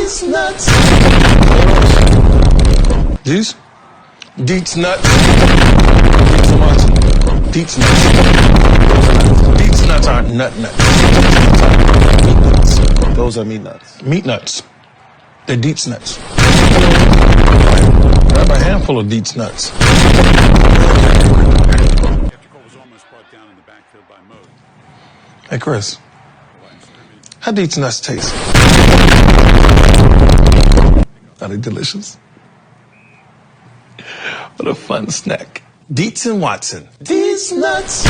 These nuts. These? Dietz nuts. Dietz and Watson. Dietz nuts. Dietz nuts aren't nuts. Meat nuts. Those are meat nuts. Meat nuts. They're Dietz nuts. Grab a handful of Dietz nuts. Hey, Chris. How Dietz nuts taste? Are they delicious? What a fun snack. Dietz and Watson. These nuts.